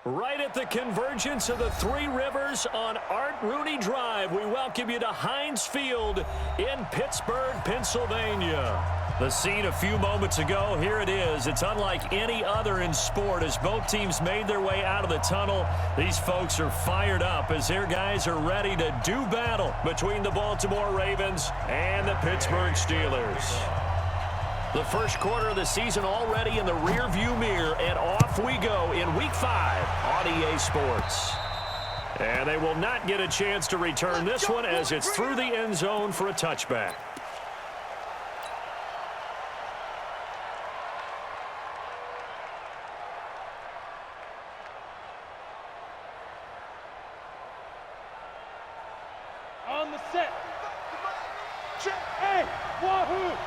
Right at the convergence of the Three Rivers on Art Rooney Drive, we welcome you to Heinz Field in Pittsburgh, Pennsylvania. The scene a few moments ago, here it is. It's unlike any other in sport as both teams made their way out of the tunnel. These folks are fired up as their guys are ready to do battle between the Baltimore Ravens and the Pittsburgh Steelers. The first quarter of the season already in the rearview mirror, and off we go in Week 5 on EA Sports. And they will not get a chance to return this one as it's through the end zone for a touchback. On the set. Check. Hey, wahoo!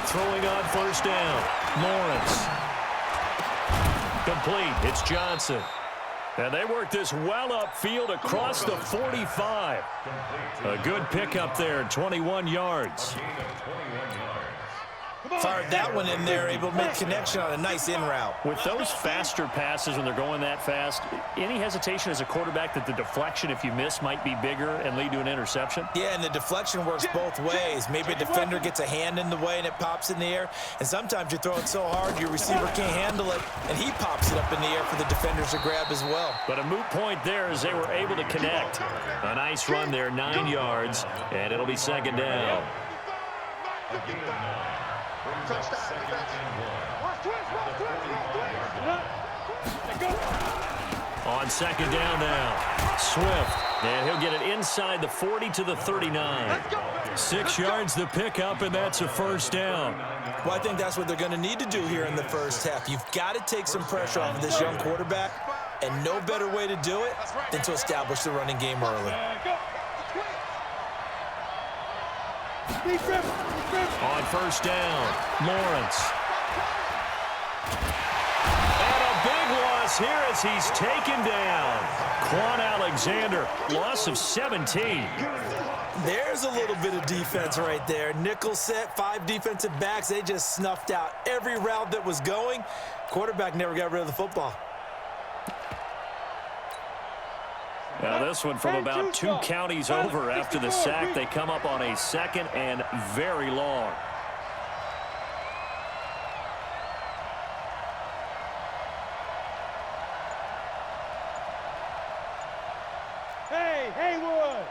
Throwing on first down, Lawrence. Complete, it's Johnson. And they work this well upfield across the 45. A good pickup there, 21 yards. Fired that one in there, able to make connection on a nice in route. With those faster passes when they're going that fast, any hesitation as a quarterback that the deflection, if you miss, might be bigger and lead to an interception? Yeah, and the deflection works both ways. Maybe a defender gets a hand in the way and it pops in the air, and sometimes you throw it so hard your receiver can't handle it, and he pops it up in the air for the defenders to grab as well. But a moot point there as they were able to connect. A nice run there, 9 yards, and it'll be second down. On second down now, Swift, and he'll get it inside the 40 to the 39. 6 yards the pickup, and that's a first down. Well, I think that's what they're going to need to do here in the first half. You've got to take some pressure off of this young quarterback, and no better way to do it than to establish the running game early. On first down, Lawrence. And a big loss here as he's taken down. Quan Alexander, loss of 17. There's a little bit of defense right there. Nickel set, 5 defensive backs. They just snuffed out every route that was going. Quarterback never got rid of the football. Now this one from about 2 counties over after the sack. They come up on a second and very long. Hey, Haywood!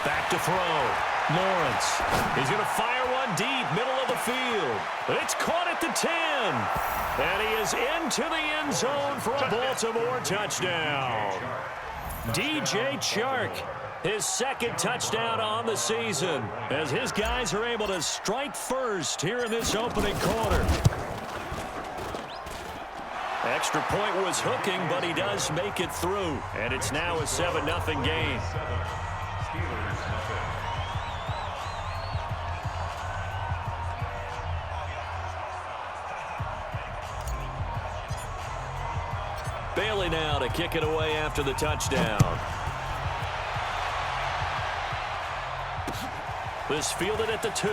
Back to throw. Lawrence. He's going to fire one deep, middle of the field. It's caught at the 10. And he is into the end zone for a Baltimore touchdown. DJ Chark, his second touchdown on the season, as his guys are able to strike first here in this opening quarter. Extra point was hooking, but he does make it through. And it's now a 7-0 game. Bailey now to kick it away after the touchdown. This fielded at the 2.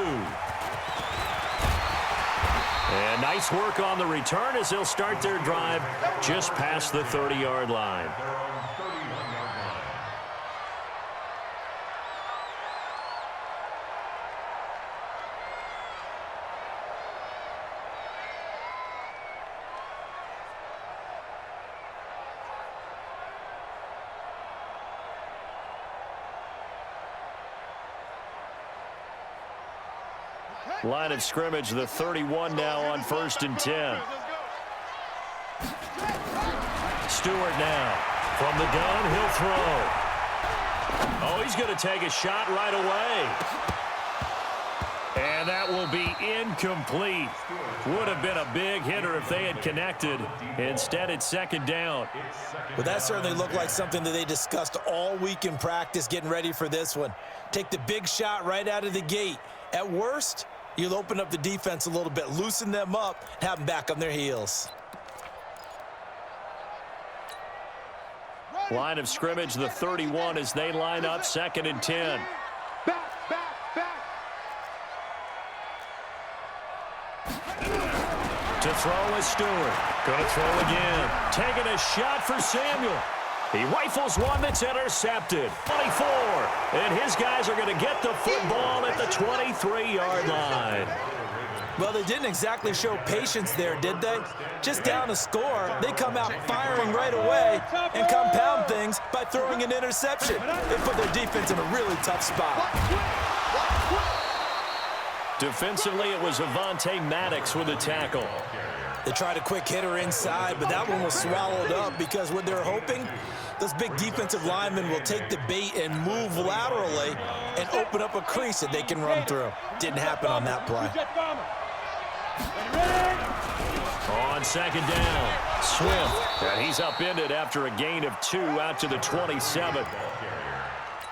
And nice work on the return as they'll start their drive just past the 30-yard line. Line of scrimmage, the 31 now on 1st and 10. Stewart now. From the gun, he'll throw. Oh, he's going to take a shot right away. And that will be incomplete. Would have been a big hitter if they had connected. Instead, it's second down. Well, that certainly looked like something that they discussed all week in practice getting ready for this one. Take the big shot right out of the gate. At worst, you'll open up the defense a little bit, loosen them up, have them back on their heels. Line of scrimmage, the 31, as they line up 2nd and 10. To throw is Stewart. Going to throw again. Taking a shot for Samuel. He rifles one that's intercepted. 24. And his guys are going to get the football at the 23-yard line. Well, they didn't exactly show patience there, did they? Just down a score, they come out firing right away and compound things by throwing an interception. They put their defense in a really tough spot. Defensively, it was Avonte Maddox with a tackle. They tried a quick hitter inside, but that one was swallowed up because what they're hoping, those big defensive linemen will take the bait and move laterally and open up a crease that they can run through. Didn't happen on that play. On 2nd down, Swift. And he's upended after a gain of 2 out to the 27.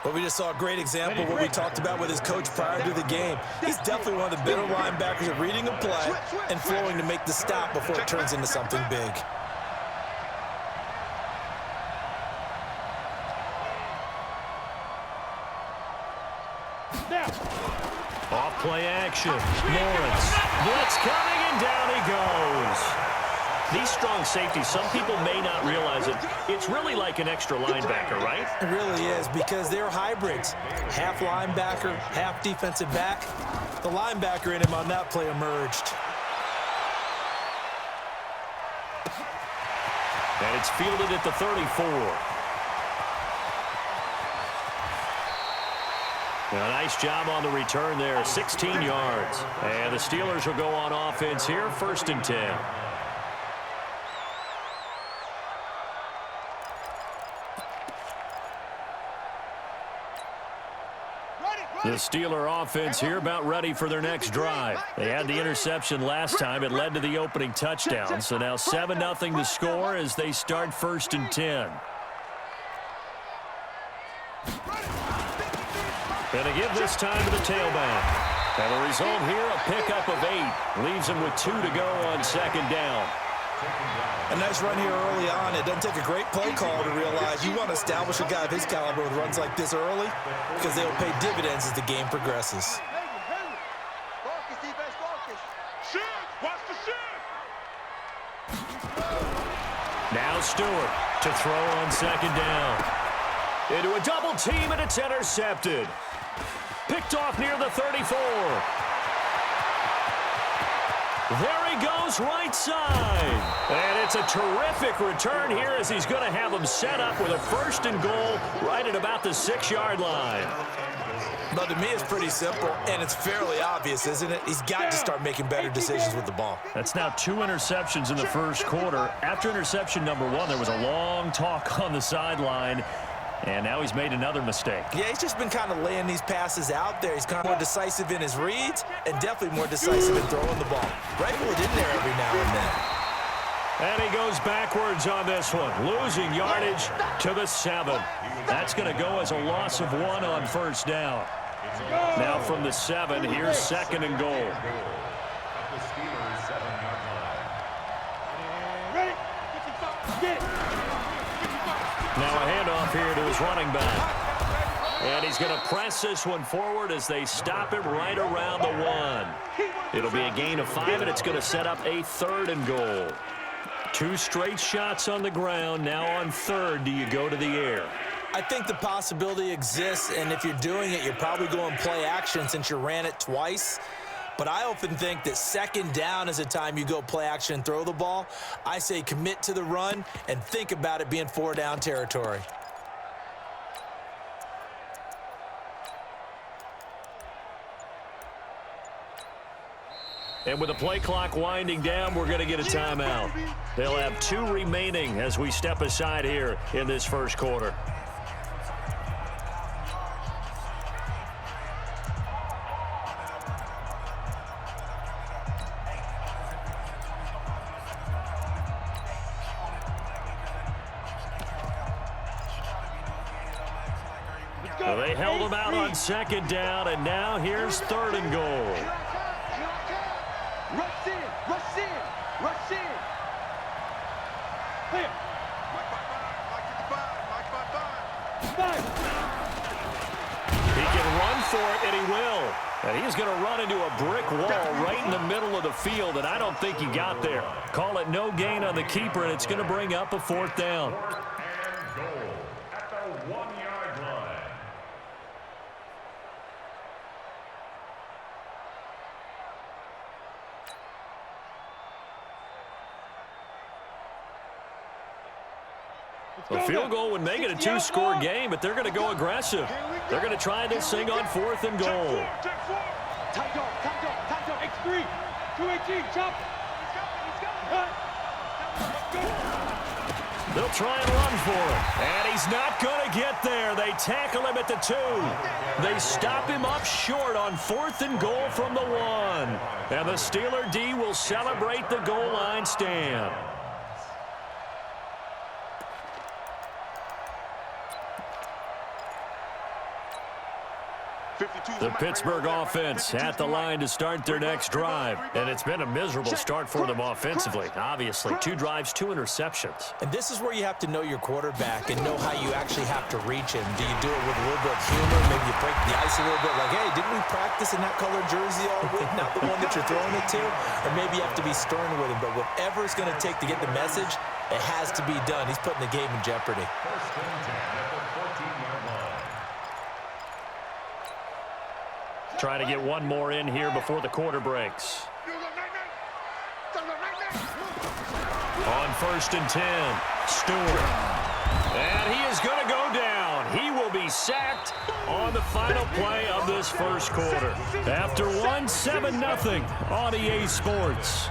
Well, we just saw a great example of what we talked about with his coach prior to the game. He's definitely one of the better linebackers at reading a play and flowing to make the stop before it turns into something big. Off play action. Lawrence. Blitz coming, and down he goes. These strong safeties, some people may not realize it. It's really like an extra linebacker, right? It really is, because they're hybrids. Half linebacker, half defensive back. The linebacker in him on that play emerged. And it's fielded at the 34. A nice job on the return there, 16 yards. And the Steelers will go on offense here, 1st and 10. The Steeler offense here about ready for their next drive. They had the interception last time. It led to the opening touchdown. So now 7-0 to score as they start 1st and 10. And to give this time to the tailback. And the result here, a pickup of 8. Leaves him with 2 to go on 2nd down. A nice run here early on. It doesn't take a great play call to realize you want to establish a guy of his caliber with runs like this early because they will pay dividends as the game progresses. Now Stewart to throw on 2nd down. Into a double team, and it's intercepted. Picked off near the 34. There he goes, right side. And it's a terrific return here as he's going to have him set up with a 1st and goal right at about the 6-yard line. But to me, it's pretty simple, and it's fairly obvious, isn't it? He's got to start making better decisions with the ball. That's now 2 interceptions in the 1st quarter. After interception number 1, there was a long talk on the sideline. And now he's made another mistake. Yeah, he's just been kind of laying these passes out there. He's kind of more decisive in his reads and definitely more decisive in throwing the ball. Rifle it in there every now and then. And he goes backwards on this one, losing yardage to the 7. That's going to go as a loss of 1 on 1st down. Now from the 7, here's 2nd and goal. Now a handoff here to his running back. And he's going to press this one forward as they stop him right around the 1. It'll be a gain of 5, and it's going to set up a 3rd and goal. 2 straight shots on the ground. Now on 3rd, do you go to the air? I think the possibility exists, and if you're doing it, you're probably going play action since you ran it twice. But I often think that 2nd down is a time you go play action and throw the ball. I say commit to the run and think about it being 4-down territory. And with the play clock winding down, we're going to get a timeout. They'll have 2 remaining as we step aside here in this 1st quarter. So they held him out on 2nd down, and now here's 3rd and goal. Rush in, rush in, rush in. Clear. he's going to run into a brick wall right in the middle of the field, and I don't think he got there. Call it no gain on the keeper, and it's going to bring up a 4th down. A field goal would make it a 2-score game, but they're going to go aggressive. They're going to try this thing on 4th and goal. X3, 218, chop. They'll try and run for it. And he's not going to get there. They tackle him at the 2. They stop him up short on 4th and goal from the 1. And the Steeler D will celebrate the goal line stand. The Pittsburgh offense at the line to start their next drive. And it's been a miserable start for them offensively. Obviously, 2 drives, 2 interceptions. And this is where you have to know your quarterback and know how you actually have to reach him. Do you do it with a little bit of humor? Maybe you break the ice a little bit like, hey, didn't we practice in that colored jersey all week? Not the one that you're throwing it to? Or maybe you have to be stern with him. But whatever it's going to take to get the message, it has to be done. He's putting the game in jeopardy. Try to get one more in here before the quarter breaks. On 1st and 10, Stewart. And he is going to go down. He will be sacked on the final play of this first quarter. After 7-0 on EA Sports.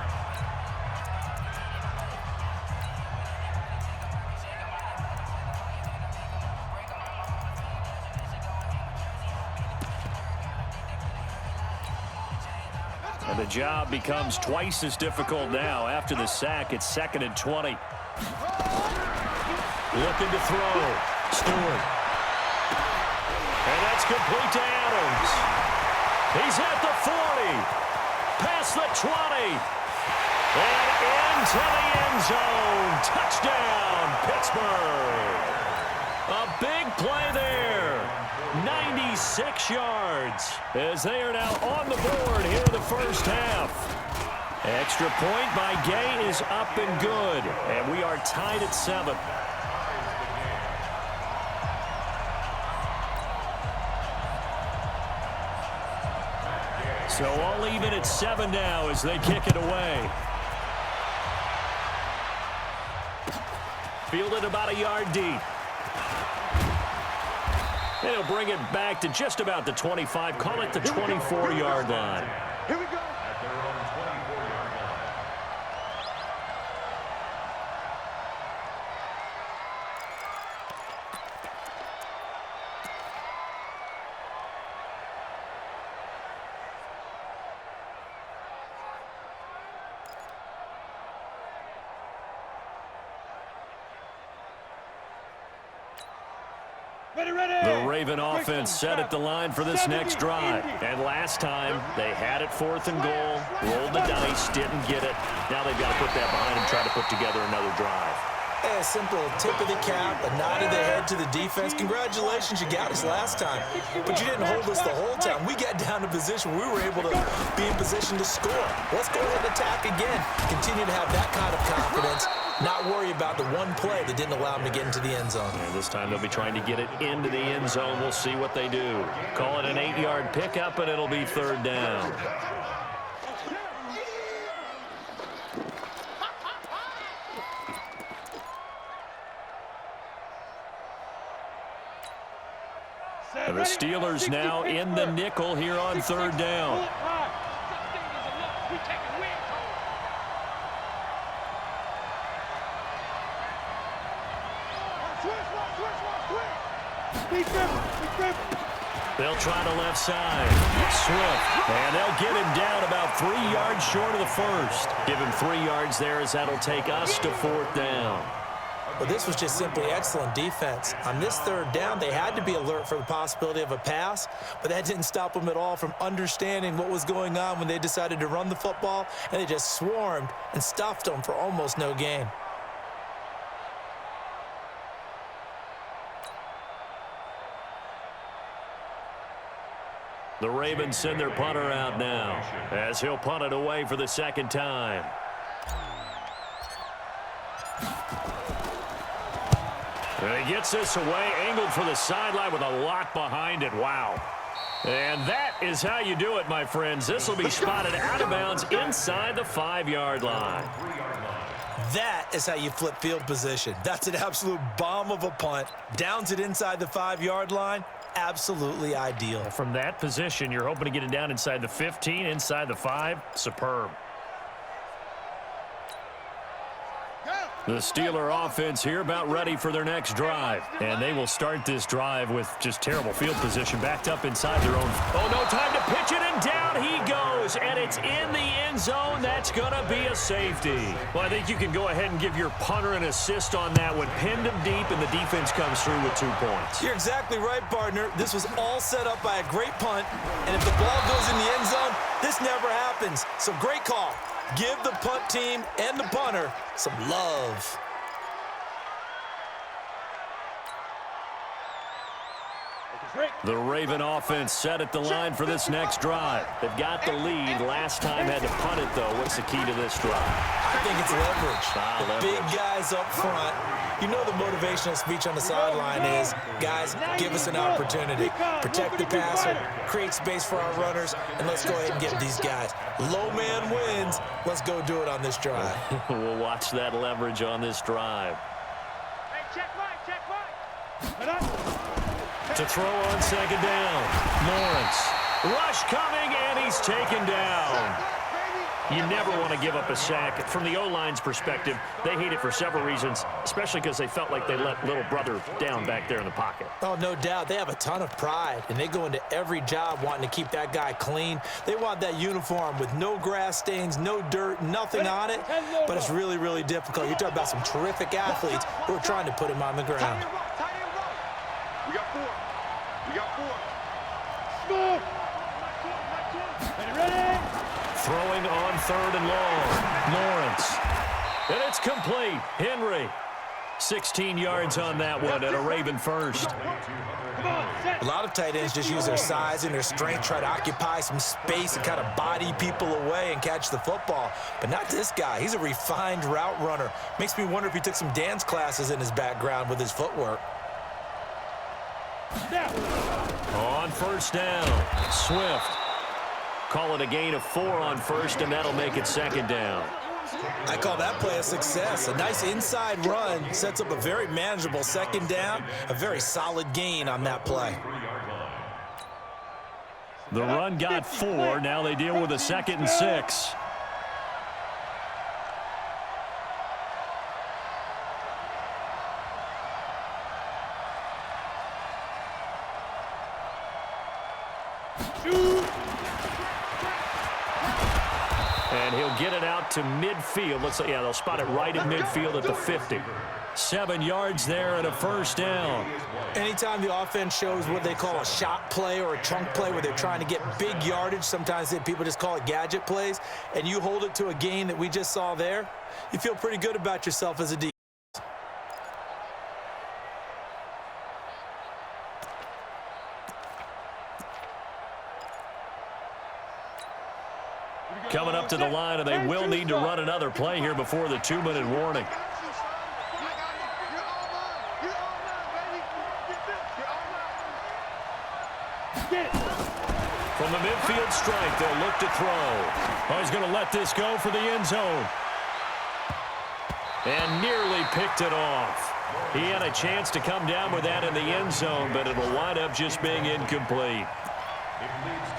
And the job becomes twice as difficult now. After the sack, it's 2nd and 20. Looking to throw. Stewart. And that's complete to Adams. He's at the 40. Past the 20. And into the end zone. Touchdown, Pittsburgh. A big play there. 96 yards as they are now on the board here in the first half. Extra point by Gay is up and good, and we are tied at 7. So all even at 7 now as they kick it away. Fielded about a yard deep. And he'll bring it back to just about the 25. Call it the 24-yard line. Here we go. The Raven offense set at the line for this next drive. And last time, they had it 4th and goal, rolled the dice, didn't get it. Now they've got to put that behind and try to put together another drive. A simple tip of the cap, a nod of the head to the defense. Congratulations, you got us last time. But you didn't hold us the whole time. We got down to position. We were able to be in position to score. Let's go ahead and attack again. Continue to have that kind of confidence. Not worry about the one play that didn't allow them to get into the end zone. And this time they'll be trying to get it into the end zone. We'll see what they do. Call it an 8-yard pickup, and it'll be 3rd down. And the Steelers now in the nickel here on 3rd down. They'll try the left side. Swift. And they'll get him down about 3 yards short of the first. Give him 3 yards there as that'll take us to 4th down. Well, this was just simply excellent defense. On this 3rd down, they had to be alert for the possibility of a pass, but that didn't stop them at all from understanding what was going on when they decided to run the football, and they just swarmed and stuffed them for almost no gain. The Ravens send their punter out now as he'll punt it away for the second time. And he gets this away, angled for the sideline with a lot behind it. Wow. And that is how you do it, my friends. This will be spotted out of bounds inside the 5-yard line. That is how you flip field position. That's an absolute bomb of a punt. Downs it inside the 5-yard line. Absolutely ideal. From that position, you're hoping to get it down inside the 15, inside the 5. Superb. The Steeler offense here about ready for their next drive. And they will start this drive with just terrible field position, backed up inside their own. Oh, no time to pitch it, and down he goes. And it's in the end zone. That's going to be a safety. Well, I think you can go ahead and give your punter an assist on that one. Pinned him deep, and the defense comes through with 2 points. You're exactly right, partner. This was all set up by a great punt. And if the ball goes in the end zone, this never happens. So great call. Give the punt team and the punter some love. The Raven offense set at the line for this next drive. They've got the lead. Last time had to punt it, though. What's the key to this drive? I think it's leverage. The big guys up front. You know the motivational speech on the sideline is, guys, give us an opportunity. Protect the passer, create space for our runners, and let's go ahead and get these guys. Low man wins. Let's go do it on this drive. We'll watch that leverage on this drive. Hey, check right. To throw on second down. Lawrence. Rush coming, and he's taken down. You never want to give up a sack. From the O-line's perspective, they hate it for several reasons, especially because they felt like they let little brother down back there in the pocket. Oh, no doubt. They have a ton of pride, and they go into every job wanting to keep that guy clean. They want that uniform with no grass stains, no dirt, nothing on it, but it's really, really difficult. You're talking about some terrific athletes who are trying to put him on the ground. We got 4. Smooth. Ready? Throwing on 3rd and long. Lawrence. And it's complete. Henry. 16 yards on that one and a Raven first. A lot of tight ends just use their size and their strength, try to occupy some space and kind of body people away and catch the football. But not this guy. He's a refined route runner. Makes me wonder if he took some dance classes in his background with his footwork. On first down, Swift. Call it a gain of 4 on first, and that'll make it second down. I call that play a success. A nice inside run sets up a very manageable second down, a very solid gain on that play. The run got 4. Now they deal with a 2nd and 6. And he'll get it out to midfield. Let's say, yeah, they'll spot it right at midfield at the 50. 7 yards there and a first down. Anytime the offense shows what they call a shot play or a chunk play where they're trying to get big yardage, sometimes people just call it gadget plays, and you hold it to a gain that we just saw there, you feel pretty good about yourself as a defense. Coming up to the line, and they will need to run another play here before the 2-minute warning. From the midfield strike, they'll look to throw. Oh, he's going to let this go for the end zone. And nearly picked it off. He had a chance to come down with that in the end zone, but it'll wind up just being incomplete.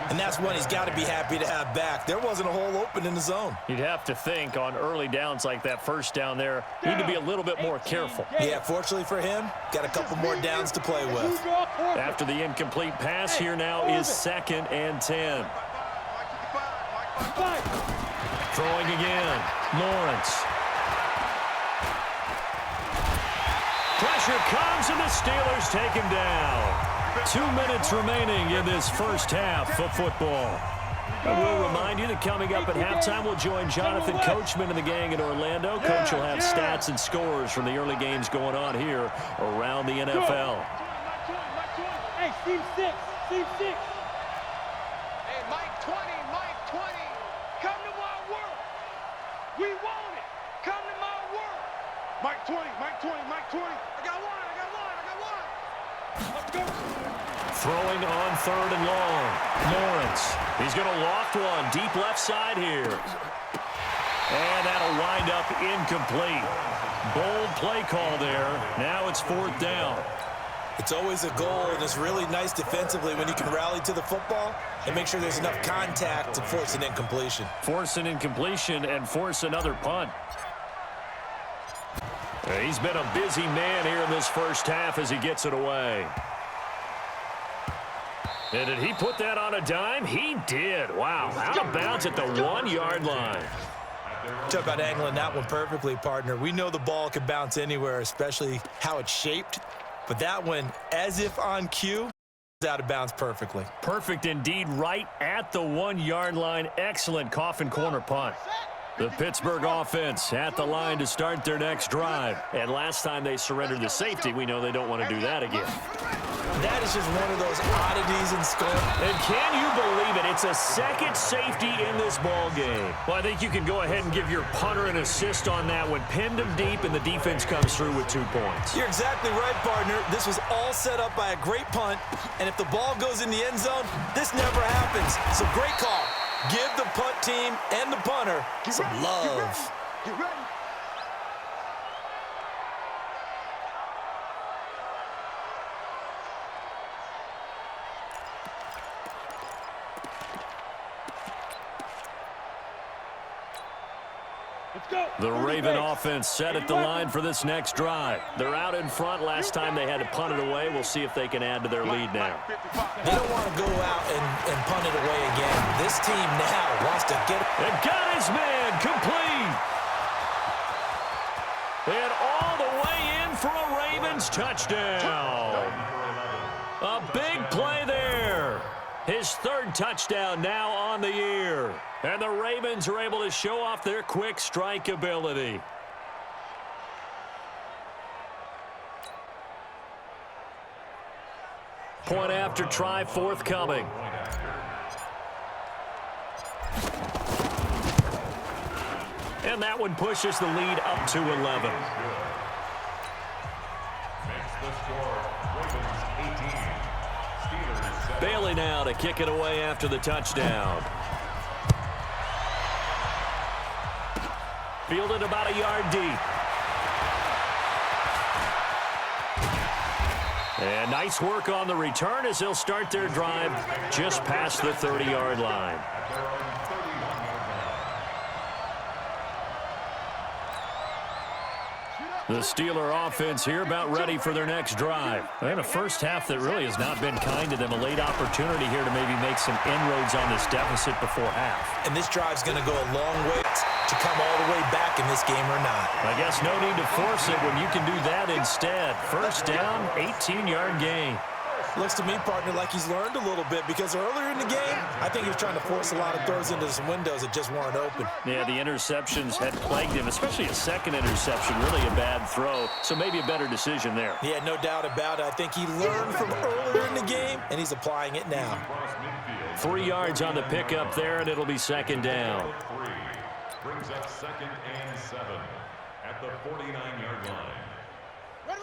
And that's one he's got to be happy to have back. There wasn't a hole open in the zone. You'd have to think on early downs like that first down there, need to be a little bit more careful. Yeah, fortunately for him, got a couple more downs to play with. After the incomplete pass, here now is 2nd and 10. Throwing again, Lawrence. Pressure comes, and the Steelers take him down. 2 minutes remaining in this first half of football. We'll remind you that coming up at halftime, we'll join Jonathan Coachman and the gang in Orlando. Coach will have stats and scores from the early games going on here around the NFL. Hey, team 6. We want it. Come to my world. Mike 20, Mike 20, Mike 20. I got one, I got one, I got one. Let's go. Throwing on 3rd and long. Lawrence. He's going to loft one deep left side here. And that'll wind up incomplete. Bold play call there. Now it's 4th down. It's always a goal, and it's really nice defensively when you can rally to the football and make sure there's enough contact to force an incompletion. Force an incompletion and force another punt. He's been a busy man here in this first half as he gets it away. And did he put that on a dime? He did. Wow. Out of bounds at the 1-yard line. Talk about angling that one perfectly, partner. We know the ball can bounce anywhere, especially how it's shaped. But that one, as if on cue, is out of bounds perfectly. Perfect indeed, right at the 1-yard line. Excellent coffin corner punt. The Pittsburgh offense at the line to start their next drive. And last time they surrendered the safety, we know they don't want to do that again. That is just one of those oddities in scoring. And can you believe it? It's a second safety in this ball game. Well, I think you can go ahead and give your punter an assist on that one. Pinned him deep, and the defense comes through with 2 points. You're exactly right, partner. This was all set up by a great punt, and if the ball goes in the end zone, this never happens. So great call. Give the punt team and the punter some love. Get ready. The Raven offense set at the line for this next drive. They're out in front. Last time they had to punt it away. We'll see if they can add to their lead now. They don't want to go out and punt it away again. This team now wants to get it. And got his man complete. And all the way in for a Ravens touchdown. A big play there. His 3rd touchdown now on the year. And the Ravens are able to show off their quick strike ability. Point after try forthcoming. And that one pushes the lead up to 11. Bailey now to kick it away after the touchdown. Fielded about a yard deep. And nice work on the return as they'll start their drive just past the 30-yard line. The Steeler offense here about ready for their next drive. And a first half that really has not been kind to them. A late opportunity here to maybe make some inroads on this deficit before half. And this drive's going to go a long way to come all the way back in this game or not. I guess no need to force it when you can do that instead. First down, 18-yard gain. Looks to me, partner, like he's learned a little bit because earlier in the game, I think he was trying to force a lot of throws into some windows that just weren't open. Yeah, the interceptions had plagued him, especially a second interception, really a bad throw. So maybe a better decision there. Yeah, no doubt about it. I think he learned from earlier in the game, and he's applying it now. 3 yards on the pickup there, and it'll be 2nd down. Brings up 2nd and 7 at the 49-yard line.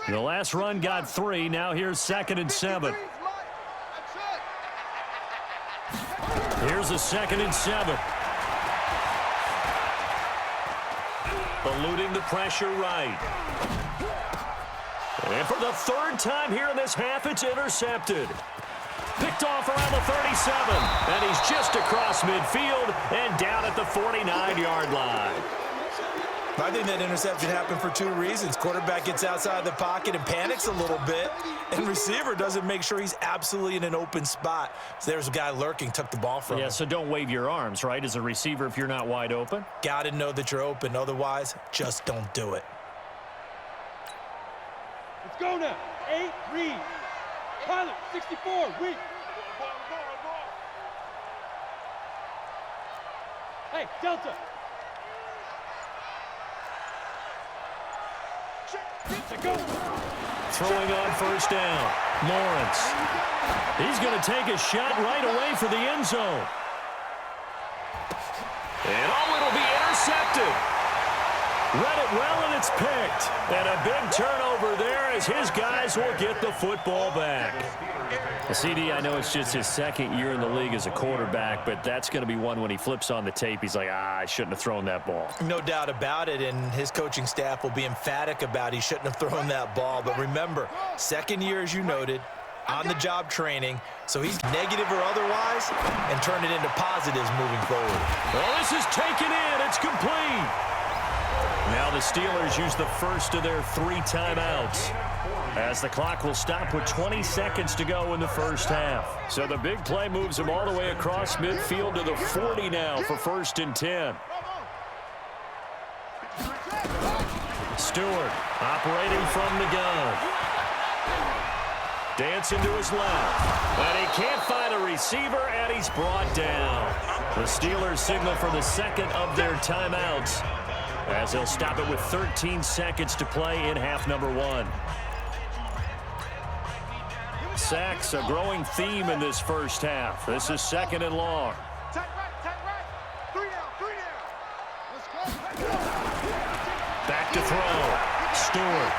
The last run got 3. Now here's 2nd and 7. Here's a 2nd and 7. Eluding the pressure right. And for the 3rd time here in this half, it's intercepted. Picked off around the 37. And he's just across midfield and down at the 49-yard line. I think that interception happened for 2 reasons. Quarterback gets outside the pocket and panics a little bit, and receiver doesn't make sure he's absolutely in an open spot. So there's a guy lurking, took the ball from him. Yeah, so don't wave your arms, right, as a receiver if you're not wide open. Got to know that you're open. Otherwise, just don't do it. Let's go now. 8, read. Pilot, 64, read. Hey, Delta. Go. Throwing on first down. Lawrence. He's going to take a shot right away for the end zone. And it'll be intercepted. Read it well, and it's picked. And a big turnover there as his guys will get the football back. CD, I know it's just his second year in the league as a quarterback, but that's going to be one when he flips on the tape, he's like, I shouldn't have thrown that ball. No doubt about it, and his coaching staff will be emphatic about he shouldn't have thrown that ball. But remember, second year, as you noted, on-the-job training, so he's negative or otherwise, and turn it into positives moving forward. Well, this is taken in. It's complete. Now the Steelers use the first of their 3 timeouts, as the clock will stop with 20 seconds to go in the first half. So the big play moves them all the way across midfield to the 40 now for 1st and 10. Stewart operating from the gun. Dancing to his left. And he can't find a receiver, and he's brought down. The Steelers signal for the second of their timeouts, as they'll stop it with 13 seconds to play in half number 1. Sacks, a growing theme in this first half. This is 2nd and long. Tight right. 3 down. Let's go. Back to throw. Stewart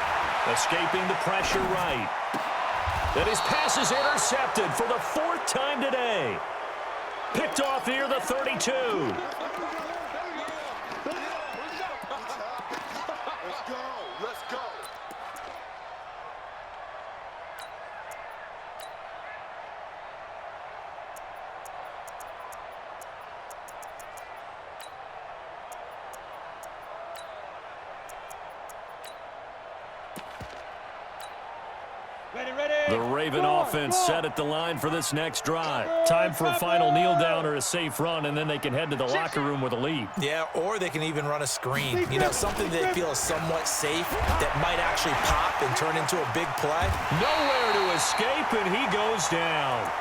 escaping the pressure right. And his pass is intercepted for the 4th time today. Picked off near the 32. Let's go. Ready. The Raven offense set at the line for this next drive. Time for a final kneel down or a safe run, and then they can head to the locker room with a lead. Yeah, or they can even run a screen. You know, something they feel is somewhat safe that might actually pop and turn into a big play. Nowhere to escape, and he goes down.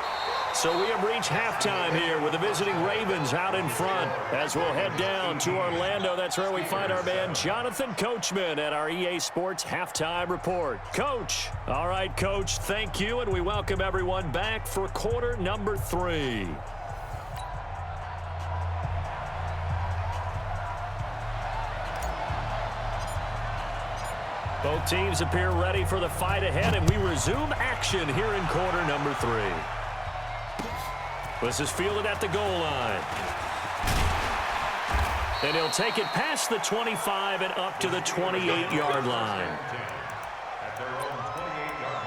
So we have reached halftime here with the visiting Ravens out in front. As we'll head down to Orlando, that's where we find our man Jonathan Coachman at our EA Sports Halftime Report. Coach. All right, Coach, thank you, and we welcome everyone back for quarter number 3. Both teams appear ready for the fight ahead, and we resume action here in quarter number 3. This is fielded at the goal line. And he'll take it past the 25 and up to the 28-yard line. At their own 28-yard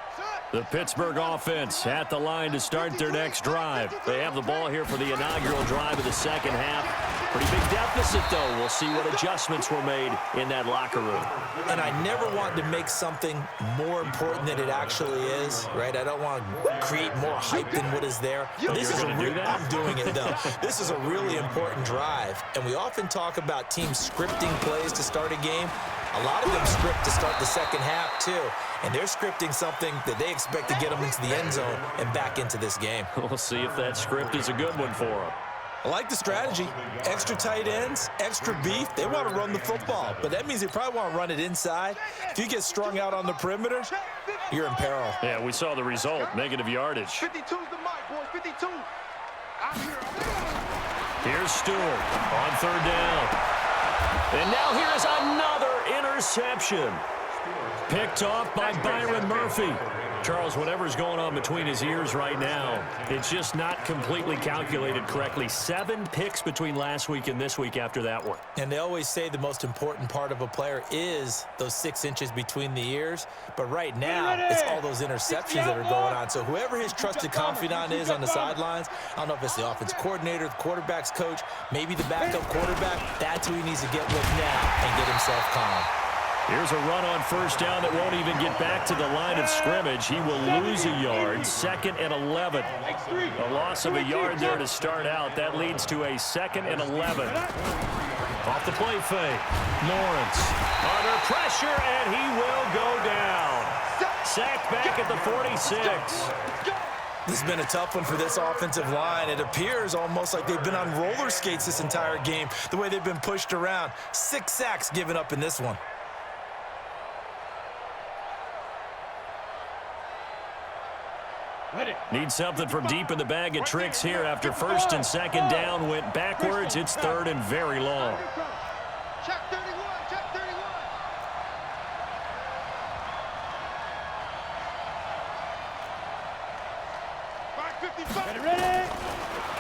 line. The Pittsburgh offense at the line to start their next drive. They have the ball here for the inaugural drive of the second half. Pretty big deficit, though. We'll see what adjustments were made in that locker room. And I never want to make something more important than it actually is, right? I don't want to create more hype than what is there. But this is gonna do that? I'm doing it, though. This is a really important drive. And we often talk about teams scripting plays to start a game. A lot of them script to start the second half, too. And they're scripting something that they expect to get them into the end zone and back into this game. We'll see if that script is a good one for them. I like the strategy. Extra tight ends, extra beef. They want to run the football, but that means they probably want to run it inside. If you get strung out on the perimeter, you're in peril. Yeah, we saw the result, negative yardage. 52's the mic, boys. 52. Out here. Here's Stewart on 3rd down. And now here's another interception. Picked off by Byron Murphy. Charles, whatever's going on between his ears right now, it's just not completely calculated correctly. 7 picks between last week and this week after that one. And they always say the most important part of a player is those 6 inches between the ears. But right now, it's all those interceptions that are going on. So whoever his trusted confidant is on the sidelines, I don't know if it's the offensive coordinator, the quarterback's coach, maybe the backup quarterback, that's who he needs to get with now and get himself calm. Here's a run on 1st down that won't even get back to the line of scrimmage. He will lose a yard, 2nd and 11. A loss of a yard there to start out. That leads to a 2nd and 11. Off the play fake. Lawrence under pressure, and he will go down. Sacked back at the 46. This has been a tough one for this offensive line. It appears almost like they've been on roller skates this entire game, the way they've been pushed around. 6 sacks given up in this one. Need something from deep in the bag of tricks here after first and second down went backwards. It's third and very long. Check 31, check 31. Back 55. Ready?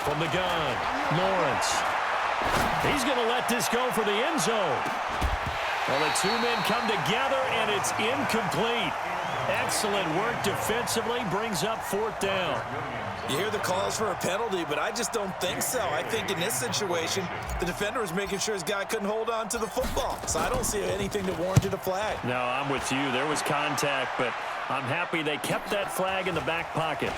From the gun, Lawrence. He's going to let this go for the end zone. Well, the two men come together, and it's incomplete. Excellent work defensively, brings up fourth down. You hear the calls for a penalty, but I just don't think so. I think in this situation, the defender was making sure his guy couldn't hold on to the football. So I don't see anything that warranted a flag. No, I'm with you. There was contact, but I'm happy they kept that flag in the back pocket.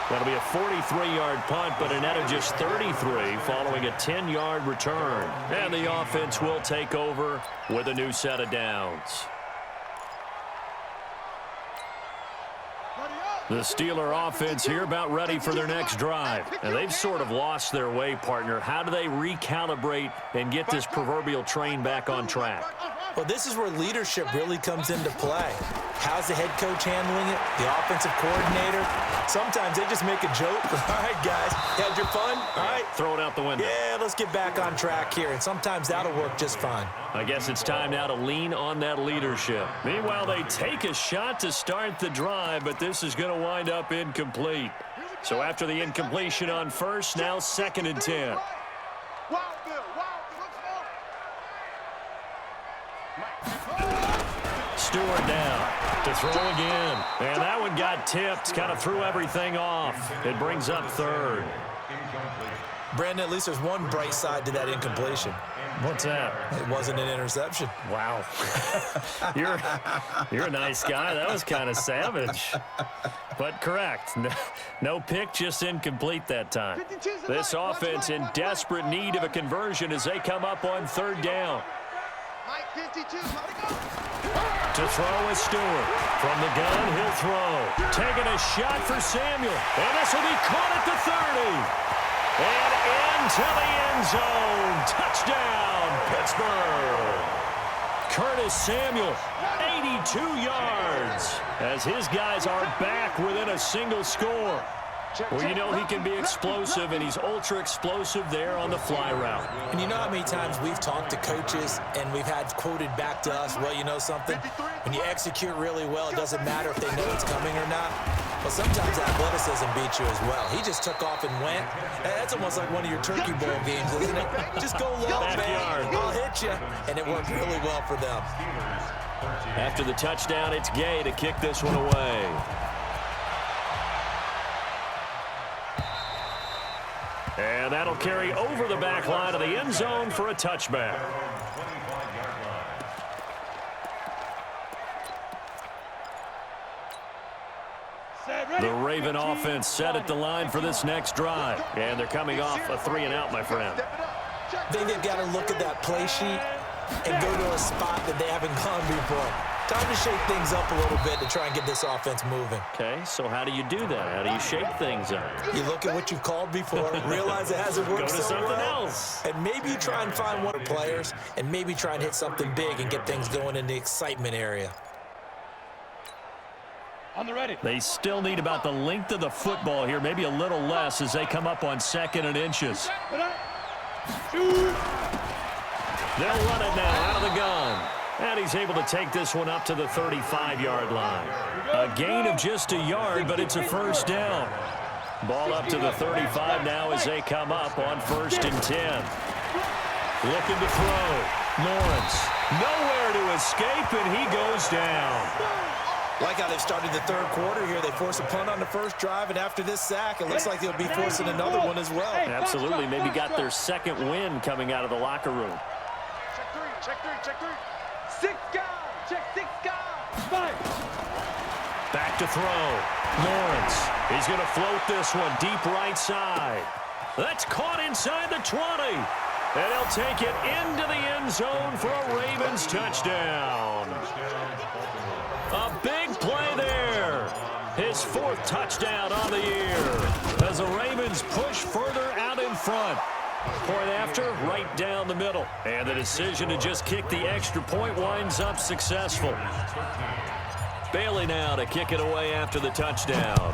That'll be a 43-yard punt, but a net of just 33 following a 10-yard return. And the offense will take over with a new set of downs. The Steeler offense here about ready for their next drive. And they've sort of lost their way, partner. How do they recalibrate and get this proverbial train back on track? Well, this is where leadership really comes into play. How's the head coach handling it? The offensive coordinator? Sometimes they just make a joke. All right, guys, had your fun? All right. Throw it out the window. Yeah, let's get back on track here. And sometimes that'll work just fine. I guess it's time now to lean on that leadership. Meanwhile, they take a shot to start the drive, but this is going to wind up incomplete. So after the incompletion on first, now second and 10. Stewart down to throw again. And that one got tipped, kind of threw everything off. It brings up third. Brandon, at least there's one bright side to that incompletion. What's that? It wasn't an interception. Wow. You're a nice guy. That was kind of savage. But correct. No pick, just incomplete that time. This offense in desperate need of a conversion as they come up on third down. To throw is Stewart. From the gun, he'll throw. Taking a shot for Samuel. And this will be caught at the 30. And into the end zone. Touchdown, Pittsburgh. Curtis Samuel, 82 yards. As his guys are back within a single score. Well, you know he can be explosive, and he's ultra-explosive there on the fly route. And you know how many times we've talked to coaches and we've had quoted back to us, well, you know something? When you execute really well, it doesn't matter if they know it's coming or not. Well, sometimes athleticism beats you as well. He just took off and went. That's almost like one of your Turkey Bowl games, isn't it? Just go low, man. I'll hit you. And it worked really well for them. After the touchdown, it's Gay to kick this one away. And that'll carry over the back line of the end zone for a touchback. The Raven offense set at the line for this next drive. And they're coming off a 3-and-out, my friend. I think they've got to look at that play sheet and go to a spot that they haven't gone before. Time to shake things up a little bit to try and get this offense moving. Okay, so how do you do that? How do you shake things up? You look at what you've called before, realize it hasn't worked Go to so something well, else. and maybe you try and find one of the players, and maybe try and hit something big and get things going in the excitement area. On the ready. They still need about the length of the football here, maybe a little less as they come up on second and inches. They'll run it now out of the gun. And he's able to take this one up to the 35-yard line. A gain of just a yard, but it's a first down. Ball up to the 35 now as they come up on first and 10. Looking to throw. Lawrence. Nowhere to escape, and he goes down. Like how they've started the third quarter here. They force a punt on the first drive, and after this sack, it looks like they'll be forcing another one as well. Absolutely. Maybe got their second win coming out of the locker room. Check three, check three, check three. 6 guys, check 6 guys. 5. Back to throw. Lawrence. He's going to float this one deep right side. That's caught inside the 20. And he'll take it into the end zone for a Ravens touchdown. A big play there. His 4th touchdown on the year as the Ravens push further out in front. Point after, right down the middle. And the decision to just kick the extra point winds up successful. Bailey now to kick it away after the touchdown.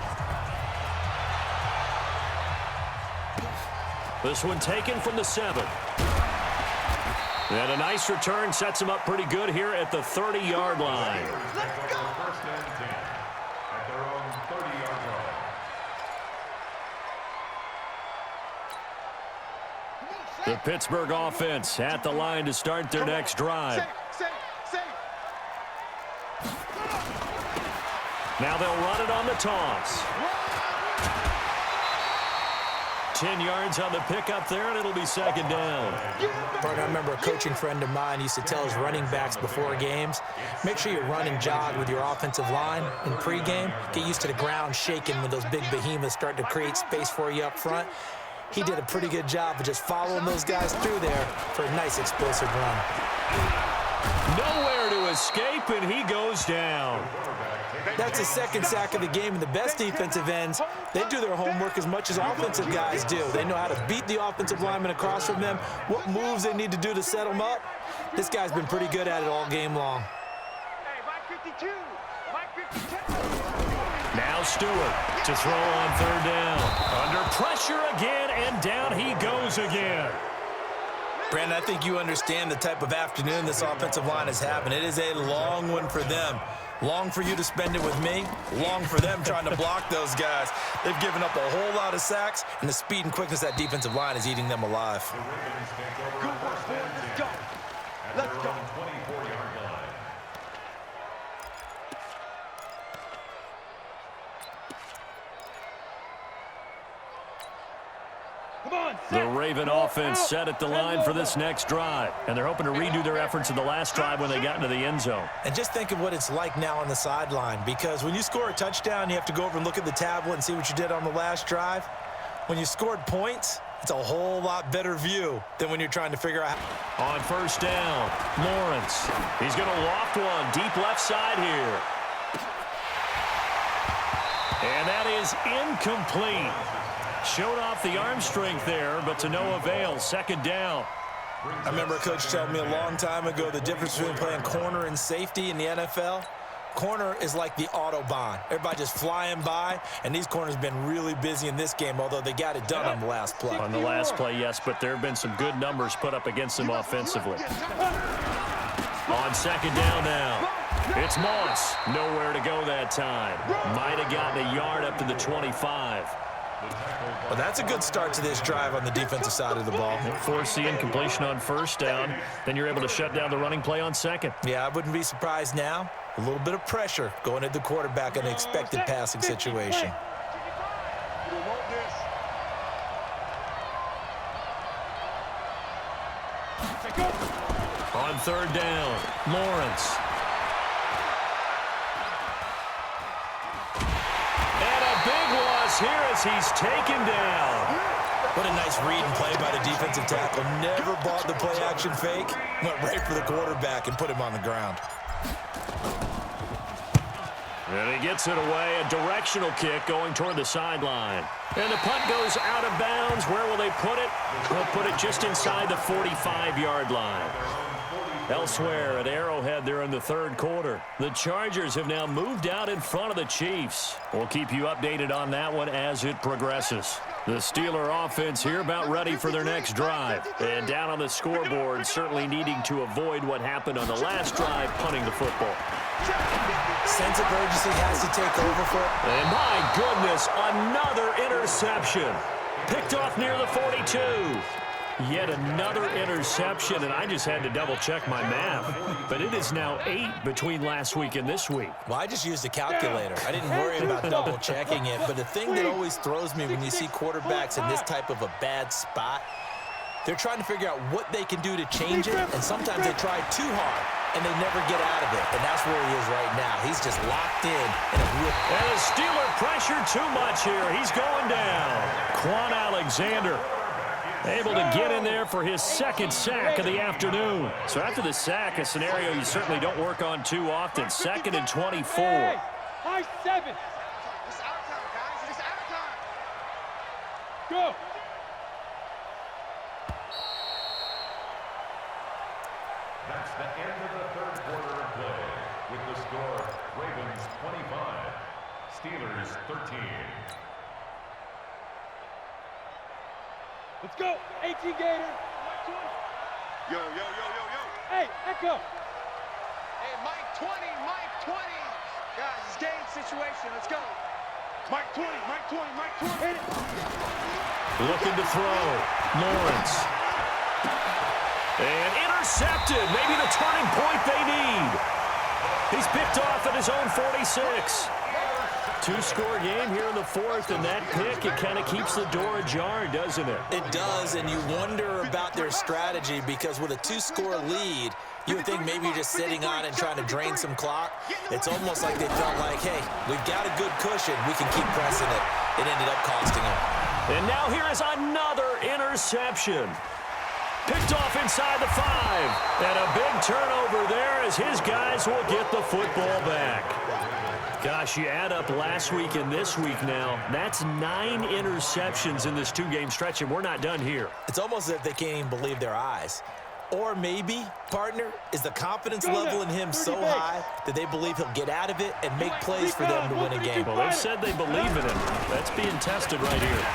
This one taken from the 7. And a nice return sets him up pretty good here at the 30-yard line. First and 10 at their own 30-yard line. The Pittsburgh offense at the line to start their next drive. Now they'll run it on the toss. 10 yards on the pickup there, and it'll be second down. I remember a coaching friend of mine used to tell his running backs before games, make sure you run and jog with your offensive line in pregame. Get used to the ground shaking when those big behemoths start to create space for you up front. He did a pretty good job of just following those guys through there for a nice explosive run. Nowhere to escape, and he goes down. That's his second sack of the game, and the best defensive ends, they do their homework as much as offensive guys do. They know how to beat the offensive lineman across from them, what moves they need to do to set them up. This guy's been pretty good at it all game long. Hey, Mike 52. Mike 52. Now Stewart to throw on third down. Under pressure again, and down he goes again. Brandon, I think you understand the type of afternoon this offensive line is having. It is a long one for them. Long for you to spend it with me. Long for them trying to block those guys. They've given up a whole lot of sacks, and the speed and quickness of that defensive line is eating them alive. Good work, boys. Let's go. Let's go. 24-yard line. Come on, The Raven offense set at the line for this next drive, and they're hoping to redo their efforts in the last drive when they got into the end zone. And just think of what it's like now on the sideline, because when you score a touchdown, you have to go over and look at the tablet and see what you did on the last drive. When you scored points, it's a whole lot better view than when you're trying to figure out. On first down, Lawrence. He's going to loft one deep left side here. And that is incomplete. Showed off the arm strength there, but to no avail. Second down. I remember a coach telling me a long time ago the difference between playing corner and safety in the NFL. Corner is like the Autobahn. Everybody just flying by, and these corners have been really busy in this game, although they got it done on the last play. On the last play, yes, but there have been some good numbers put up against them offensively. On second down now. It's Moss. Nowhere to go that time. Might have gotten a yard up to the 25. Well, that's a good start to this drive on the defensive side of the ball. Force the incompletion on first down. Then you're able to shut down the running play on second. Yeah, I wouldn't be surprised now. A little bit of pressure going at the quarterback in an expected passing situation. On third down, Lawrence. And a big loss here as he's taken down. What a nice read and play by the defensive tackle. Never bought the play-action fake. Went right for the quarterback and put him on the ground. And he gets it away, a directional kick going toward the sideline. And the punt goes out of bounds. Where will they put it? They'll put it just inside the 45-yard line. Elsewhere at Arrowhead there in the third quarter, the Chargers have now moved out in front of the Chiefs. We'll keep you updated on that one as it progresses. The Steeler offense here about ready for their next drive. And down on the scoreboard, certainly needing to avoid what happened on the last drive, punting the football. Sense of urgency has to take over for it. And my goodness, another interception. Picked off near the 42. Yet another interception, and I just had to double-check my math. But it is now 8 between last week and this week. Well, I just used a calculator. I didn't worry about double-checking it. But the thing that always throws me when you see quarterbacks in this type of a bad spot, they're trying to figure out what they can do to change it, and sometimes they try too hard, and they never get out of it. And that's where he is right now. He's just locked in a real... And the Steeler pressure too much here. He's going down. Quan Alexander able to get in there for his second sack of the afternoon. So after the sack, a scenario you certainly don't work on too often. 2nd and 24. High 7. It's our time, guys. It's our time. Go. Steelers 13. Let's go. 18 Gator. Yo, yo, yo, yo, yo. Hey, Echo. Hey, Mike 20, Mike 20. Guys, it's game situation. Let's go. Mike 20, Mike 20, Mike 20. Hit it. Looking to throw. Lawrence. And intercepted. Maybe the turning point they need. He's picked off at his own 46. Two-score game here in the fourth, and that pick, it kind of keeps the door ajar, doesn't it? It does, and you wonder about their strategy because with a two-score lead, you would think maybe you're just sitting on and trying to drain some clock. It's almost like they felt like, hey, we've got a good cushion. We can keep pressing it. It ended up costing them. And now here is another interception. Picked off inside the 5. And a big turnover there as his guys will get the football back. Gosh, you add up last week and this week now, that's 9 interceptions in this two-game stretch, and we're not done here. It's almost as if they can't even believe their eyes. Or maybe, partner, is the confidence level in him so high that they believe he'll get out of it and make plays for them to win a game. Well, they've said they believe in him. That's being tested right here.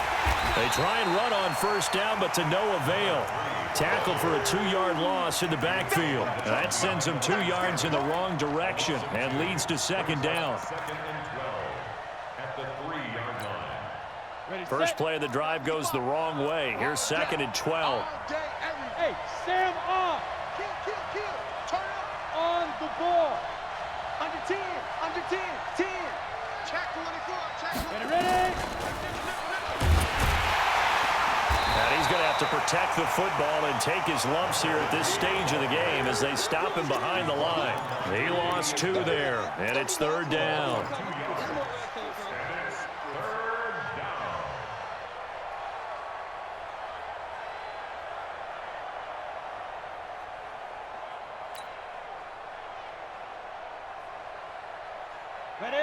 They try and run on first down, but to no avail. Tackled for a 2-yard loss in the backfield. That sends them 2 yards in the wrong direction and leads to second down. Second and 12 at the 3-yard line. Ready, First set. play of the drive goes the wrong way. Here's second and 12. All day, every day. Sam on. Kill, kill, kill. Turn up. On the ball. Under 10, under 10, 10. Check 24, check 24. Ready? And he's going to have to protect the football and take his lumps here at this stage of the game as they stop him behind the line. He lost 2 there, and it's third down.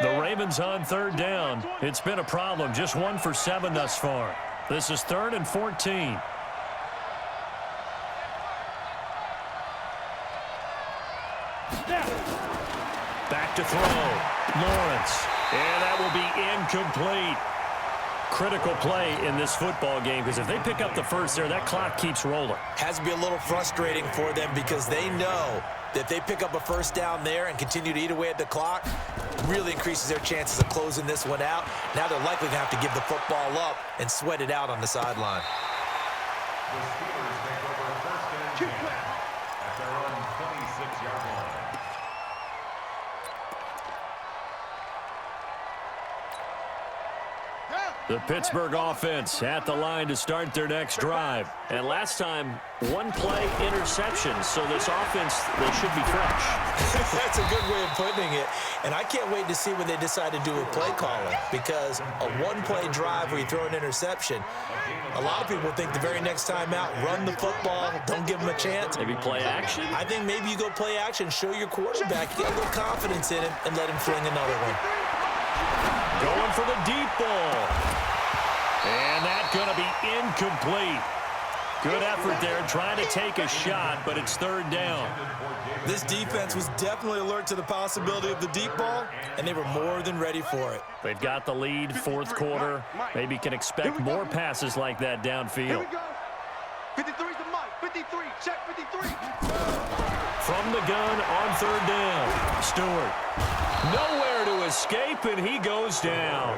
The Ravens on third down. It's been a problem. Just 1 for 7 thus far. This is 3rd and 14. Back to throw. Lawrence. And that will be incomplete. Critical play in this football game because if they pick up the first there, that clock keeps rolling. Has to be a little frustrating for them because they know that if they pick up a first down there and continue to eat away at the clock, really increases their chances of closing this one out. Now they're likely to have to give the football up and sweat it out on the sideline. The Steelers take over first and 10 at their own 26-yard line. The Pittsburgh offense at the line to start their next drive. And last time, 1-play interception. So this offense, they should be fresh. That's a good way of putting it. And I can't wait to see when they decide to do a play calling because a 1-play drive where you throw an interception, a lot of people think the very next time out, run the football, don't give them a chance. Maybe play action. I think maybe you go play action, show your quarterback, get a little confidence in him, and let him fling another one. Going for the deep ball. And that's going to be incomplete. Good effort there trying to take a shot, but it's third down. This defense was definitely alert to the possibility of the deep ball, and they were more than ready for it. They've got the lead, fourth quarter. Maybe can expect more passes like that Here downfield. we go. 53's the mic. 53. Check 53. From the gun on third down. Stewart. Nowhere to escape, and he goes down.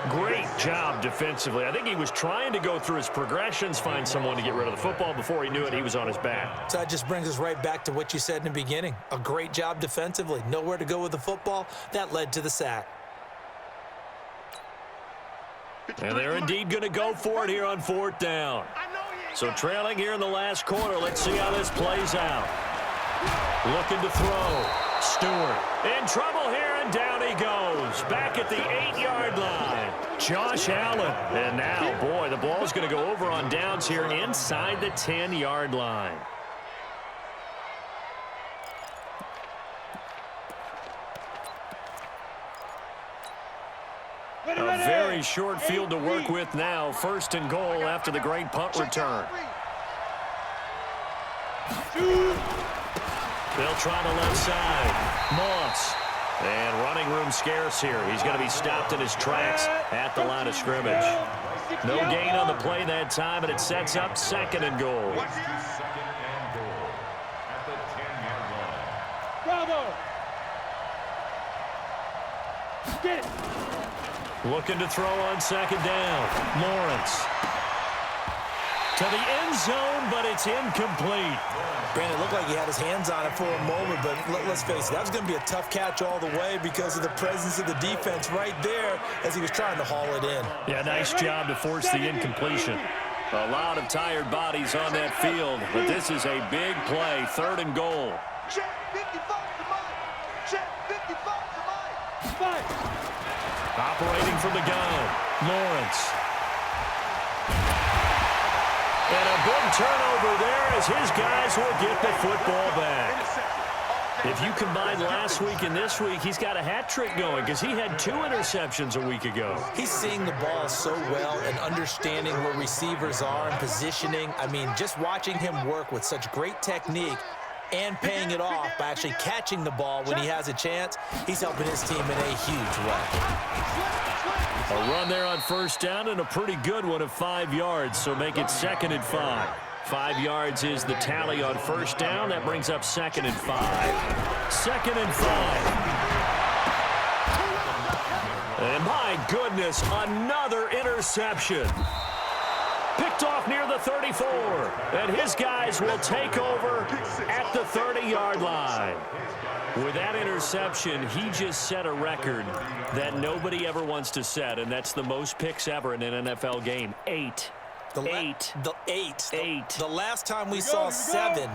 Great job defensively. I think he was trying to go through his progressions, find someone to get rid of the football. Before he knew it, he was on his back. So that just brings us right back to what you said in the beginning. A great job defensively. Nowhere to go with the football. That led to the sack. And they're indeed going to go for it here on fourth down. So trailing here in the last quarter. Let's see how this plays out. Looking to throw. Stewart in trouble here, and down he goes. Back at the 8-yard line. Josh Allen. And now, boy, the ball's going to go over on downs here inside the 10-yard line. A very short field to work with now. First and goal after the great punt return. They'll try the left side. Moss And running room scarce here. He's going to be stopped in his tracks at the line of scrimmage. No gain on the play that time, and it sets up 2nd and goal. 2nd and goal at the 10-yard line. Bravo! Get it! Looking to throw on 2nd down. Lawrence. To the end zone, but it's incomplete. Brandon, it looked like he had his hands on it for a moment, but let's face it, that was going to be a tough catch all the way because of the presence of the defense right there as he was trying to haul it in. Yeah, nice job to force the incompletion. A lot of tired bodies on that field, but this is a big play, 3rd and goal. Check 55 to mine. Check 55 to mine. Operating from the gun, Lawrence. And a big turnover there as his guys will get the football back. If you combine last week and this week, he's got a hat trick going because he had 2 interceptions a week ago. He's seeing the ball so well and understanding where receivers are and positioning. I mean, just watching him work with such great technique and paying it off by actually catching the ball when he has a chance, he's helping his team in a huge way. A run there on 1st down and a pretty good one of 5 yards, so make it 2nd and 5. 5 yards is the tally on 1st down. That brings up 2nd and 5. 2nd and 5. And my goodness, another interception. Picked off near the 34. And his guys will take over at the 30-yard line. With that interception, he just set a record that nobody ever wants to set, and that's the most picks ever in an NFL game. 8. The last time we saw 7,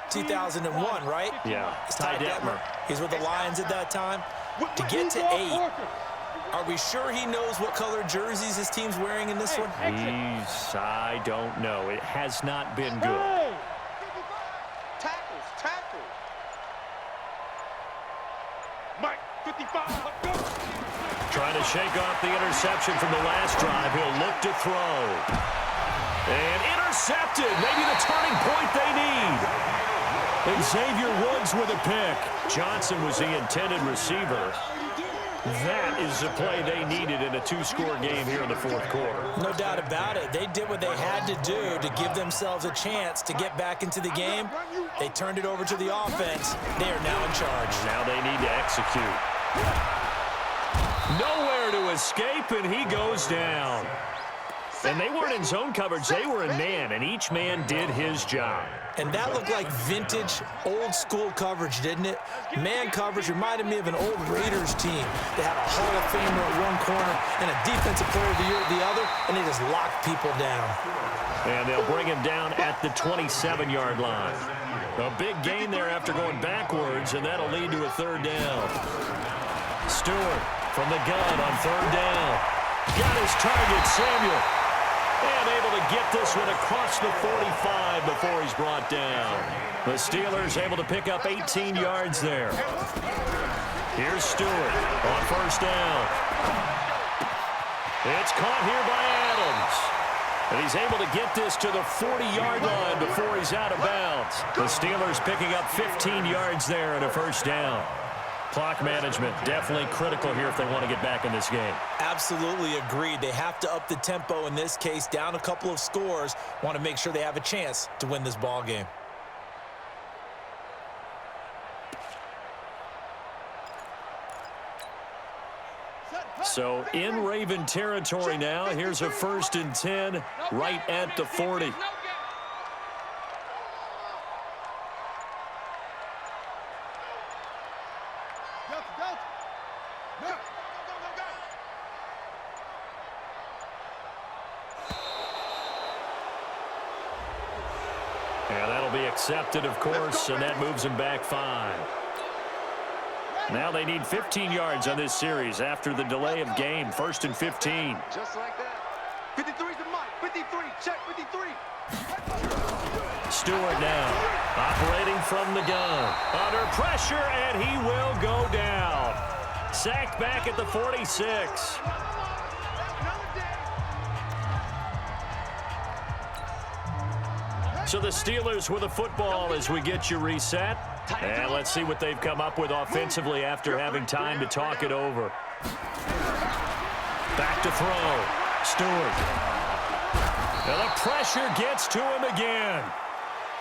2001, right? Yeah. It's Ty Detmer. He's with the Lions at that time. To get to 8, are we sure he knows what color jerseys his team's wearing in this one? I don't know. It has not been good. Tackles. Mike, 55, let's go. Trying to shake off the interception from the last drive. He'll look to throw. And intercepted. Maybe the turning point they need. And Xavier Woods with a pick. Johnson was the intended receiver. That is the play they needed in a 2-score game here in the 4th quarter. No doubt about it. They did what they had to do to give themselves a chance to get back into the game. They turned it over to the offense. They are now in charge. Now they need to execute. Nowhere to escape, and he goes down. And they weren't in zone coverage. They were in man, and each man did his job. And that looked like vintage, old-school coverage, didn't it? Man coverage reminded me of an old Raiders team. They had a Hall of Famer at one corner and a Defensive Player of the Year at the other, and they just locked people down. And they'll bring him down at the 27-yard line. A big gain there after going backwards, and that'll lead to a 3rd down. Stewart from the gun on 3rd down. Got his target, Samuel. And able to get this one across the 45 before he's brought down. The Steelers able to pick up 18 yards there. Here's Stewart on 1st down. It's caught here by Adams. And he's able to get this to the 40-yard line before he's out of bounds. The Steelers picking up 15 yards there and a 1st down. Clock management definitely critical here if they want to get back in this game. Absolutely agreed. They have to up the tempo in this case, down a couple of scores. Want to make sure they have a chance to win this ball game. So in Raven territory now. Here's a 1st and 10 right at the 40. And that'll be accepted, of course, and that moves them back 5. Now they need 15 yards on this series after the delay of game. 1st and 15. Just like that. 53's the Mike. 53. Check 53. Stewart now operating from the gun. Under pressure, and he will go down. Sacked back at the 46. So the Steelers with a football as we get you reset. And let's see what they've come up with offensively after having time to talk it over. Back to throw. Stewart. And the pressure gets to him again.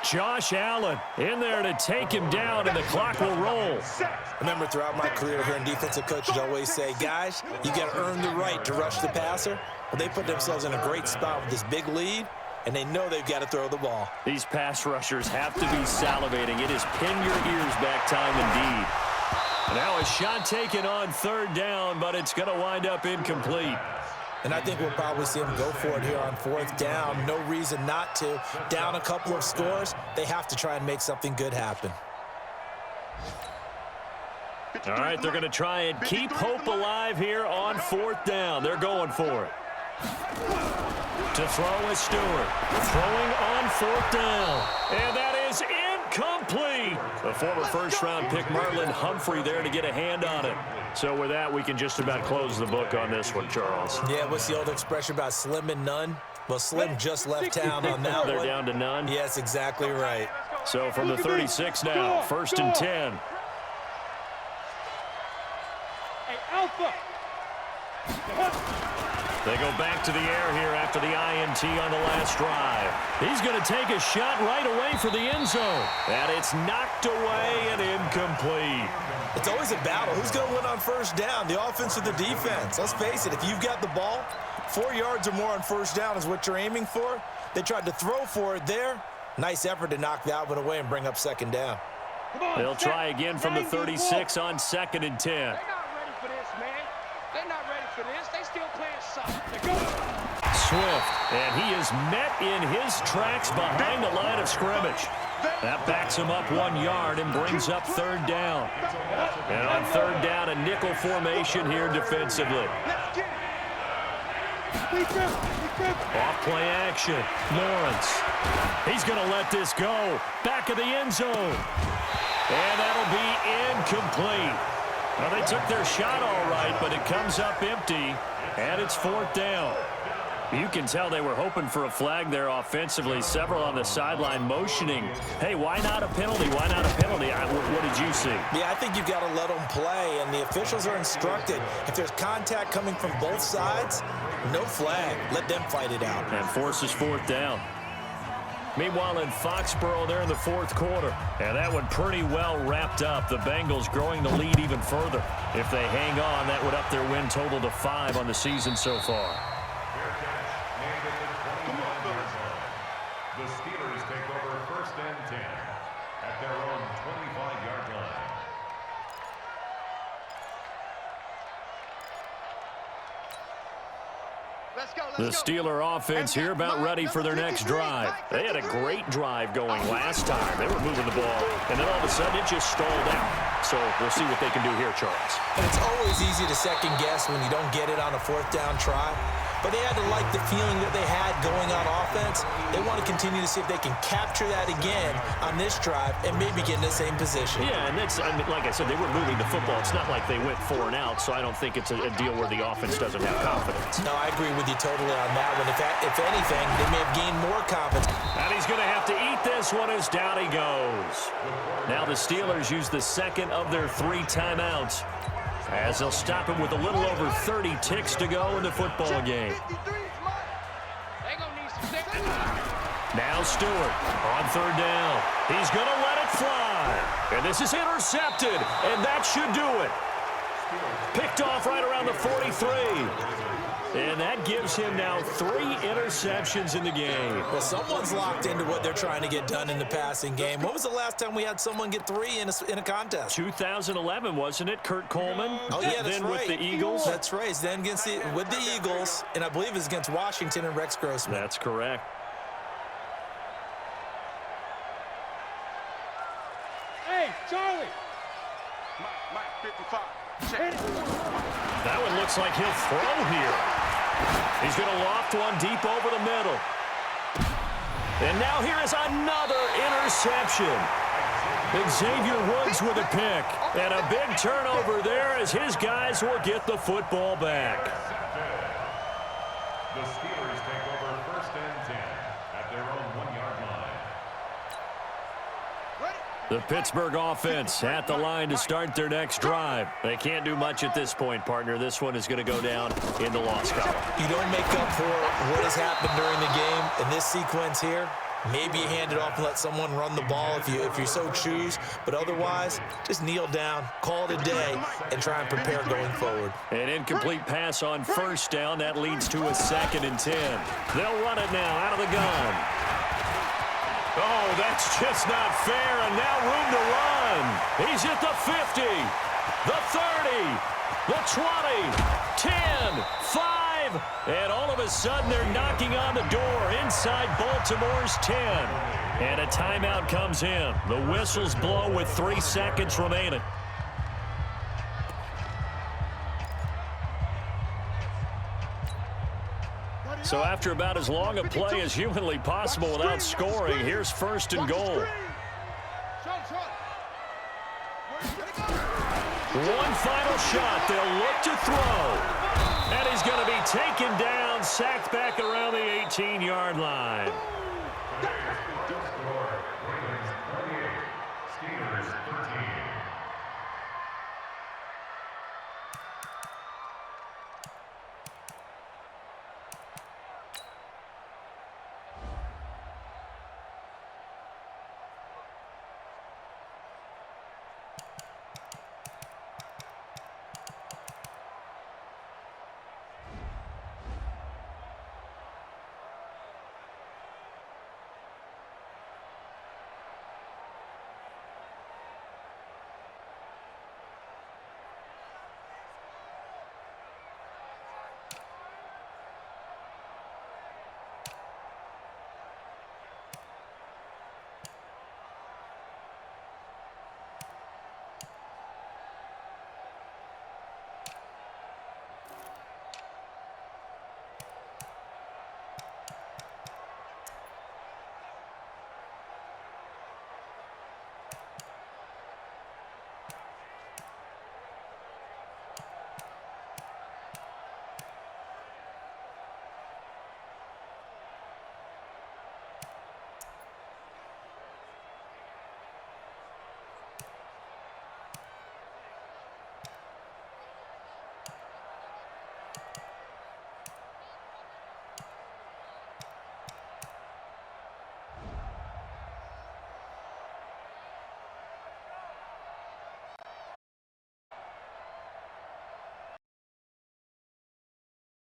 Josh Allen in there to take him down, and the clock will roll. I remember throughout my career hearing defensive coaches always say, guys, you got to earn the right to rush the passer. Well, they put themselves in a great spot with this big lead, and they know they've got to throw the ball. These pass rushers have to be salivating. It is pin your ears back time indeed. Now a shot taken on third down, but it's going to wind up incomplete. And I think we'll probably see them go for it here on fourth down. No reason not to. Down a couple of scores, they have to try and make something good happen. All right, they're going to try and keep hope alive here on fourth down. They're going for it. To throw is Stewart. Throwing on fourth down. And that is incomplete. The former first-round pick, Marlon Humphrey, there to get a hand on it. So with that, we can just about close the book on this one, Charles. Yeah, what's the old expression about slim and none? Well, Slim just left town on that They're one. down to none? Yes, exactly right. So from the 36 now, 1st and 10. Hey, Alpha. They go back to the air here after the INT on the last drive. He's going to take a shot right away for the end zone. And it's knocked away and incomplete. It's always a battle. Who's going to win on first down, the offense or the defense? Let's face it, if you've got the ball, 4 yards or more on first down is what you're aiming for. They tried to throw for it there. Nice effort to knock that one away and bring up second down. They'll try again from the 36 on 2nd and 10. They're not ready for this, man. They're not ready for this. They still playing soft. Swift, and he is met in his tracks behind the line of scrimmage. That backs him up 1 yard and brings up third down. And on third down, a nickel formation here defensively. Off play action. Lawrence. He's going to let this go. Back of the end zone. And that'll be incomplete. Well, they took their shot all right, but it comes up empty, and it's fourth down. You can tell they were hoping for a flag there offensively. Several on the sideline motioning, hey, why not a penalty? Why not a penalty? What did you see? Yeah, I think you've got to let them play, and the officials are instructed. If there's contact coming from both sides, no flag. Let them fight it out. And forces fourth down. Meanwhile, in Foxborough, they're in the fourth quarter. And that one pretty well wrapped up. The Bengals growing the lead even further. If they hang on, that would up their win total to 5 on the season so far. The Steelers take over 1st and 10 at their own 25-yard line. The Steeler offense here about ready for their next drive. They had a great drive going last time. They were moving the ball, and then all of a sudden it just stalled out. So we'll see what they can do here, Charles. And it's always easy to second guess when you don't get it on a fourth down try. But they had to like the feeling that they had going on offense. They want to continue to see if they can capture that again on this drive and maybe get in the same position. Yeah, and that's, I mean, like I said, they were moving the football. It's not like they went 4 and out, so I don't think it's a deal where the offense doesn't have confidence. No, I agree with you totally on that one. If anything, they may have gained more confidence. And he's going to have to eat this one as down he goes. Now the Steelers use the second of their 3 timeouts, as they'll stop him with a little over 30 ticks to go in the football game. Now Stewart on third down. He's going to let it fly. And this is intercepted, and that should do it. Picked off right around the 43. And that gives him now 3 interceptions in the game. Well, someone's locked into what they're trying to get done in the passing game. When was the last time we had someone get 3 in a contest? 2011, wasn't it? Kurt Coleman? Oh, yeah, that's then right. with the Eagles? That's right. It's then with the Eagles, and I believe it's against Washington and Rex Grossman. That's correct. Hey, Charlie. Mike 55. Check it. That one looks like he'll throw here. He's going to loft one deep over the middle. And now here is another interception. Xavier Woods with a pick. And a big turnover there as his guys will get the football back. The Steelers take over 1st and 10 at their own 1-yard line. The Pittsburgh offense at the line to start their next drive. They can't do much at this point, partner. This one is going to go down in the loss column. You don't make up for what has happened during the game in this sequence here. Maybe you hand it off and let someone run the ball if you so choose. But otherwise, just kneel down, call it a day, and try and prepare going forward. An incomplete pass on first down. That leads to a 2nd and 10. They'll run it now out of the gun. Oh, that's just not fair, and now room to run. He's at the 50, the 30, the 20, 10, 5, and all of a sudden they're knocking on the door inside Baltimore's 10. And a timeout comes in. The whistles blow with 3 seconds remaining. So after about as long a play as humanly possible without scoring, here's 1st and goal. One final shot. They'll look to throw. And he's going to be taken down, sacked back around the 18-yard line.